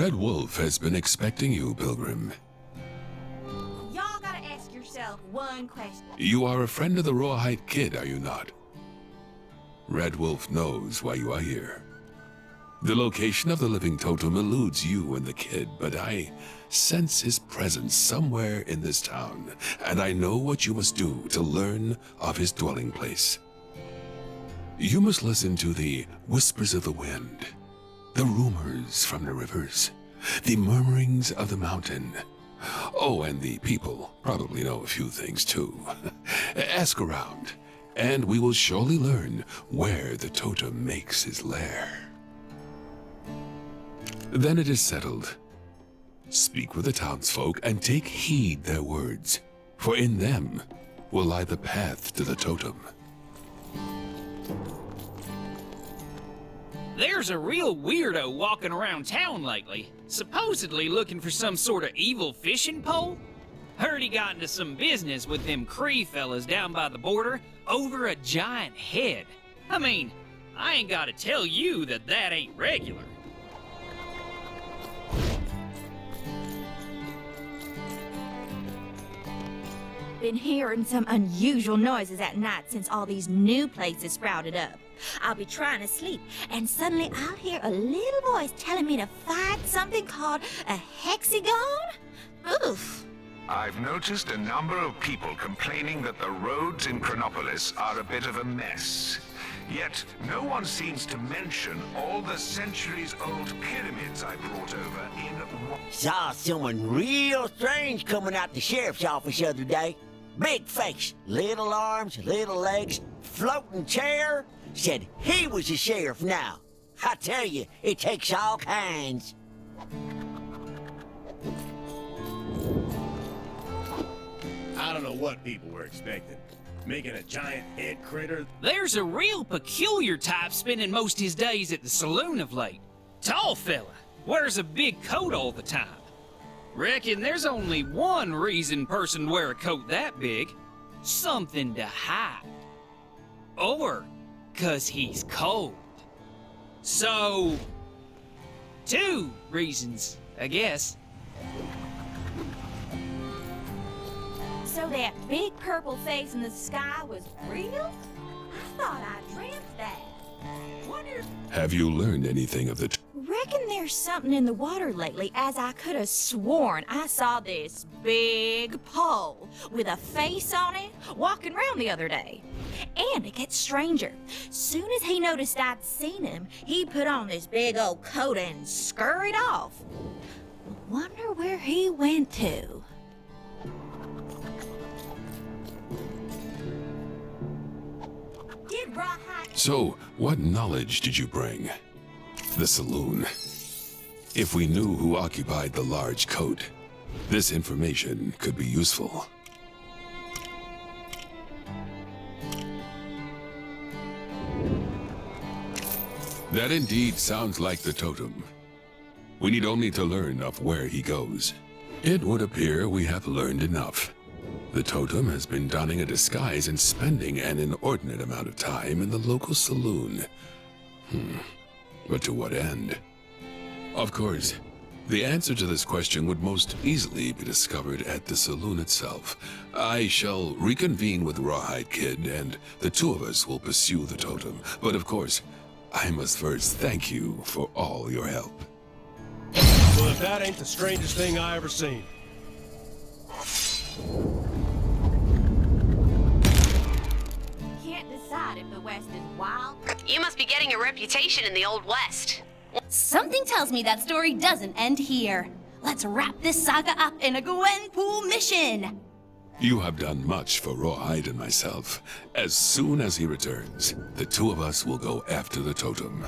Red Wolf has been expecting you, Pilgrim. Y'all gotta ask yourself one question. You are a friend of the Rawhide Kid, are you not? Red Wolf knows why you are here. The location of the living totem eludes you and the kid, but I sense his presence somewhere in this town, and I know what you must do to learn of his dwelling place. You must listen to the whispers of the wind, the rumors from the rivers, the murmurings of the mountain. Oh, and the people probably know a few things too. Ask around, and we will surely learn where the totem makes his lair. Then it is settled. Speak with the townsfolk and take heed their words, for in them will lie the path to the totem. There's a real weirdo walking around town lately, supposedly looking for some sort of evil fishing pole. Heard he got into some business with them Cree fellas down by the border over a giant head. I mean, I ain't gotta tell you that that ain't regular. Been hearing some unusual noises at night since all these new places sprouted up. I'll be trying to sleep, and suddenly I'll hear a little voice telling me to find something called a hexagon? Oof. I've noticed a number of people complaining that the roads in Chronopolis are a bit of a mess. Yet, no one seems to mention all the centuries-old pyramids I brought over in... Saw someone real strange coming out the sheriff's office the other day. Big face, little arms, little legs, floating chair. Said he was the sheriff now. I tell you, it takes all kinds. I don't know what people were expecting. Making a giant head critter. There's a real peculiar type spending most his days at the saloon of late. Tall fella, wears a big coat all the time. Reckon there's only one reason person wear a coat that big. Something to hide. Or 'cause he's cold. So, two reasons, I guess. So that big purple face in the sky was real? I thought I dreamt that. Wonder... Have you learned anything of the Reckon there's something in the water lately, as I could have sworn I saw this big pole with a face on it walking around the other day. And it gets stranger. Soon as he noticed I'd seen him, he put on this big old coat and scurried off. Wonder where he went to. Did Rawhide... So, what knowledge did you bring? The saloon. If we knew who occupied the large coat, this information could be useful. That indeed sounds like the totem. We need only to learn of where he goes. It would appear we have learned enough. The totem has been donning a disguise and spending an inordinate amount of time in the local saloon. But to what end? Of course, the answer to this question would most easily be discovered at the saloon itself. I shall reconvene with Rawhide Kid, and the two of us will pursue the totem. But of course, I must first thank you for all your help. Well, if that ain't the strangest thing I ever seen. Can't decide if the West is wild. You must be getting a reputation in the Old West. Something tells me that story doesn't end here. Let's wrap this saga up in a Gwenpool mission! You have done much for Rawhide and myself. As soon as he returns, the two of us will go after the totem.